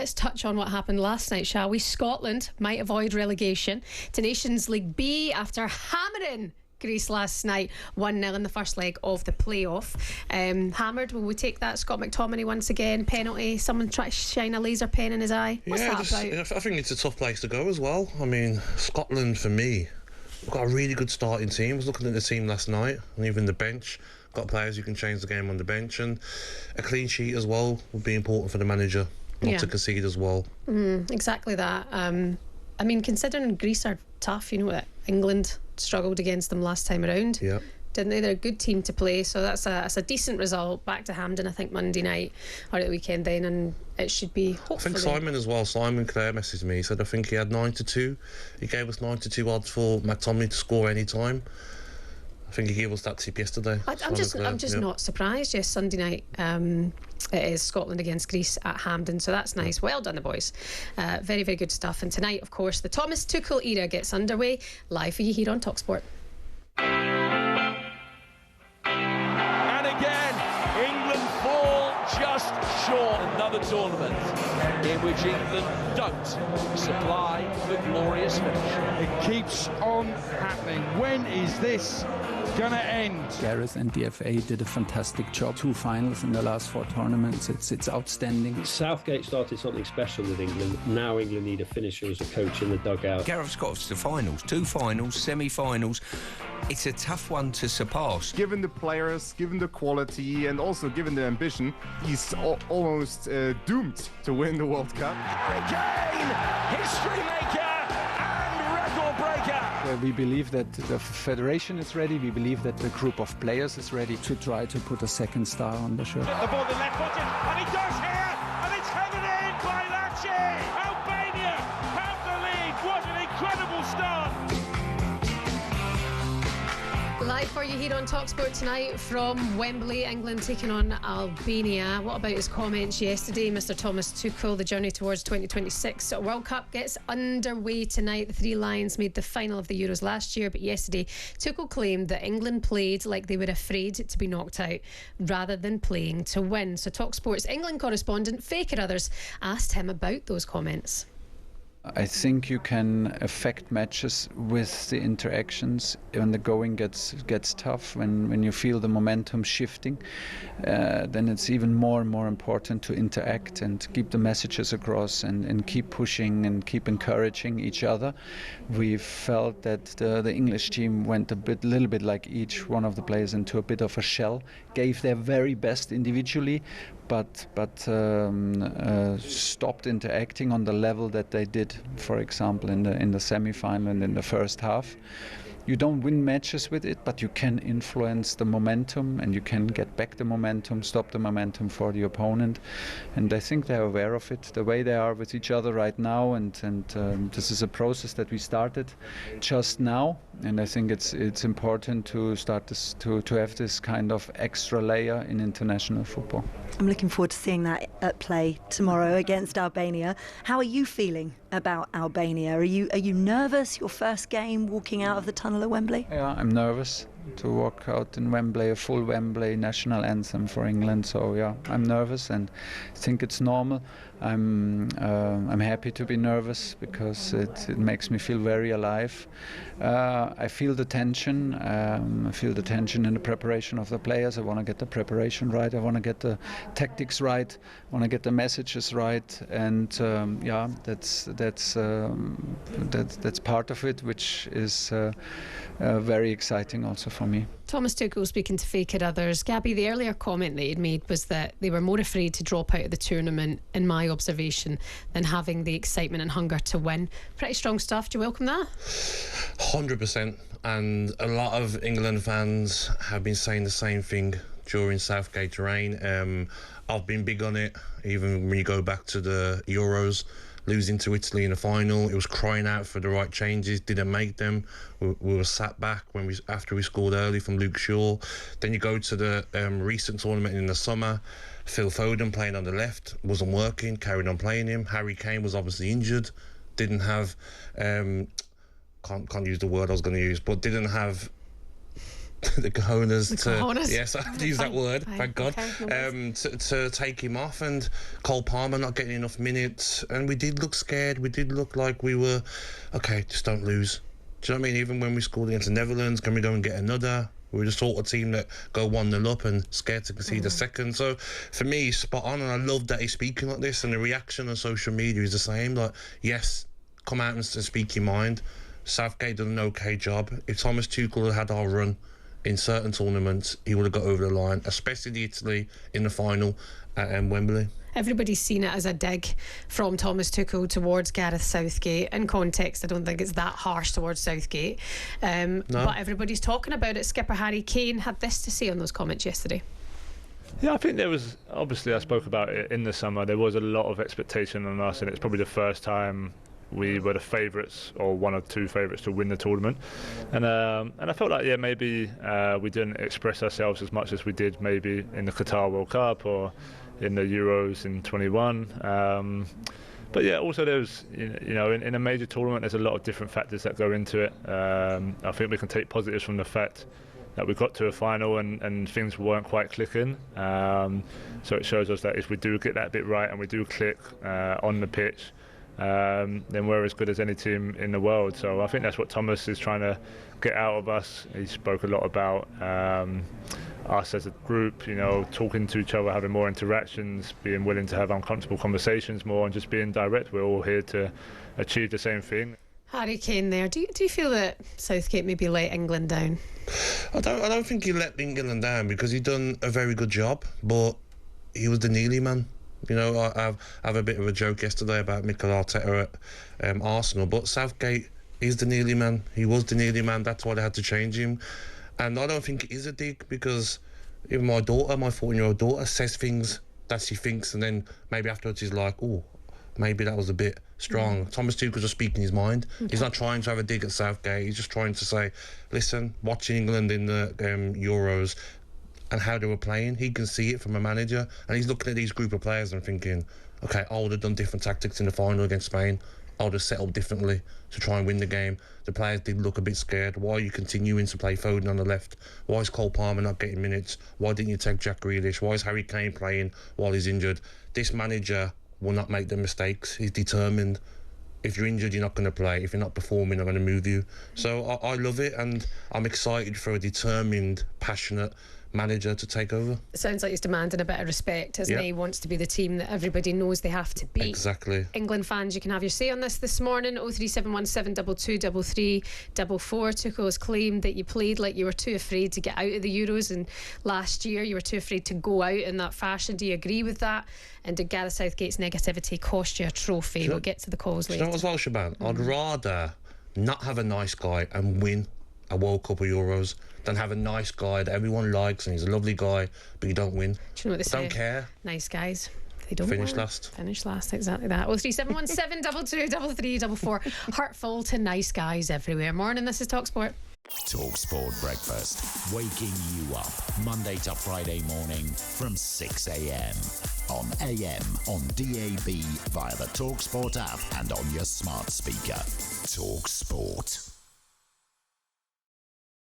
let's touch on what happened last night, shall we? Scotland might avoid relegation to Nations League B after hammering Greece last night 1-0 in the first leg of the playoff. Hammered, will we take that? Scott McTominay once again, penalty, someone try to shine a laser pen in his eye. What's that about? I think it's a tough place to go as well. I mean, Scotland, for me, we've got a really good starting team. I was looking at the team last night, and even the bench, got players who can change the game on the bench, and a clean sheet as well would be important for the manager, not to concede as well. Exactly that. I mean, considering Greece are tough, you know that England struggled against them last time around, didn't they? They're a good team to play, so that's a decent result. Back to Hampden, I think, Monday night or at the weekend then, and it should be hopefully. I think Simon as well, Simon Clare messaged me, he said I think he had 9-2. He gave us 9-2 odds for McTominay to score any time. I think he gave us that tip yesterday. I'm just not surprised. Yes, Sunday night it is Scotland against Greece at Hampden, so that's nice. Well done, the boys. Very, very good stuff. And tonight, of course, the Thomas Tuchel era gets underway. Live for you here on talkSPORT. And again, England fall just short. Another tournament in which England don't supply the glorious finish. It keeps on happening. When is this gonna end? Gareth and the FA did a fantastic job. 2 finals in the last 4 tournaments. It's outstanding. Southgate started something special with England. Now England need a finisher as a coach in the dugout. Gareth's got us to finals, 2 finals, semi-finals. It's a tough one to surpass. Given the players, given the quality, and also given the ambition, he's almost doomed to win the World Cup. Again, history maker and record breaker. We believe that the federation is ready. We believe that the group of players is ready to try to put a second star on the shirt. The ball in left footed, and he does here, and it's headed in by Lachi. Albania have the lead. What an incredible start. Live for you here on talkSPORT tonight from Wembley, England taking on Albania. What about his comments yesterday, Mr. Thomas Tuchel? The journey towards 2026 World Cup gets underway tonight. The 3 Lions made the final of the Euros last year, but yesterday Tuchel claimed that England played like they were afraid to be knocked out rather than playing to win. So talkSPORT's England correspondent Faye Carruthers asked him about those comments. I think you can affect matches with the interactions when the going gets tough, when you feel the momentum shifting, then it's even more and more important to interact and keep the messages across and keep pushing and keep encouraging each other. We felt that the English team went a little bit like each one of the players into a bit of a shell, gave their very best individually, but stopped interacting on the level that they did, for example, in the semi-final and in the first half. You don't win matches with it, but you can influence the momentum and you can get back the momentum, stop the momentum for the opponent. And I think they're aware of it, the way they are with each other right now. And this is a process that we started just now. And I think it's important to start this, to have this kind of extra layer in international football. I'm looking forward to seeing that at play tomorrow against Albania. How are you feeling about Albania? Are you nervous? Your first game, walking out of the tunnel at Wembley? Yeah, I'm nervous to walk out in Wembley, a full Wembley national anthem for England. So yeah, I'm nervous and I think it's normal. I'm happy to be nervous because it makes me feel very alive. I feel the tension. I feel the tension in the preparation of the players. I want to get the preparation right. I want to get the tactics right. I want to get the messages right. And yeah, that's part of it, which is very exciting also for me. Thomas Tuchel speaking to Faye Carruthers. Gabby, the earlier comment that he'd made was that they were more afraid to drop out of the tournament, in my observation, than having the excitement and hunger to win. Pretty strong stuff. Do you welcome that? 100%. And a lot of England fans have been saying the same thing during Southgate's reign. I've been big on it, even when you go back to the Euros. Losing to Italy in the final, it was crying out for the right changes, didn't make them. We were sat back after we scored early from Luke Shaw. Then you go to the recent tournament in the summer. Phil Foden playing on the left wasn't working, carried on playing him. Harry Kane was obviously injured, didn't have can't use the word I was going to use, but didn't have the cojones cojones? yes, I have to use that word, thank God, Okay, to take him off, and Cole Palmer not getting enough minutes, and we did look scared. We did look like we were, okay, just don't lose. Do you know what I mean? Even when we scored against the Netherlands, can we go and get another? We were the sort of team that go 1-0 up and scared to concede a second. So for me, spot on, and I love that he's speaking like this, and the reaction on social media is the same. Like, yes, come out and speak your mind. Southgate did an okay job. If Thomas Tuchel had our run in certain tournaments, he would have got over the line, especially the Italy in the final at Wembley. Everybody's seen it as a dig from Thomas Tuchel towards Gareth Southgate. In context, I don't think it's that harsh towards Southgate. No. But everybody's talking about it. Skipper Harry Kane had this to say on those comments yesterday. Yeah, I think there was, obviously I spoke about it in the summer, there was a lot of expectation on us, and it's probably the first time we were the favourites, or one or two favourites, to win the tournament, and I felt like maybe we didn't express ourselves as much as we did maybe in the Qatar World Cup or in the Euros in 21. But yeah, also there's in a major tournament there's a lot of different factors that go into it. I think we can take positives from the fact that we got to a final and things weren't quite clicking. So it shows us that if we do get that bit right and we do click on the pitch, then we're as good as any team in the world. So I think that's what Thomas is trying to get out of us. He spoke a lot about us as a group, talking to each other, having more interactions, being willing to have uncomfortable conversations more, and just being direct. We're all here to achieve the same thing. Harry Kane there. Do you feel that Southgate maybe let England down? I don't think he let England down, because he done a very good job, but he was the nearly man. I have a bit of a joke yesterday about Mikel Arteta at Arsenal, but Southgate is the nearly man. He was the nearly man. That's why they had to change him. And I don't think it is a dig, because even my 14-year-old daughter, says things that she thinks, and then maybe afterwards she's like, oh, maybe that was a bit strong. Thomas Tuchel's just speaking his mind. Okay. He's not trying to have a dig at Southgate. He's just trying to say, listen, watching England in the Euros and how they were playing, he can see it from a manager, and he's looking at these group of players and thinking, okay, I would have done different tactics in the final against Spain. I would have set up differently to try and win the game. The players did look a bit scared. Why are you continuing to play Foden on the left? Why is Cole Palmer not getting minutes? Why didn't you take Jack Grealish? Why is Harry Kane playing while he's injured? This manager will not make the mistakes. He's determined. If you're injured, you're not going to play. If you're not performing, I'm going to move you. So I love it, and I'm excited for a determined, passionate manager to take over. It sounds like he's demanding a bit of respect, isn't he? He wants to be the team that everybody knows they have to beat. Exactly. England fans, you can have your say on this morning. 03717 2233 44. Tuchel has claimed that you played like you were too afraid to get out of the Euros, and last year you were too afraid to go out in that fashion. Do you agree with that? And did Gareth Southgate's negativity cost you a trophy? We'll get to the calls later. Do you know what as well, Shebahn? I'd rather not have a nice guy and win a World Cup or Euros than have a nice guy that everyone likes and he's a lovely guy, but you don't win. Do you know what they say? Don't care. Nice guys, they don't finish win. last. Finish last, exactly that. 03717 2233 Heartful to nice guys everywhere. Morning, this is talkSPORT. talkSPORT Breakfast, waking you up Monday to Friday morning from 6 a.m. on AM, on DAB, via the talkSPORT app and on your smart speaker. talkSPORT.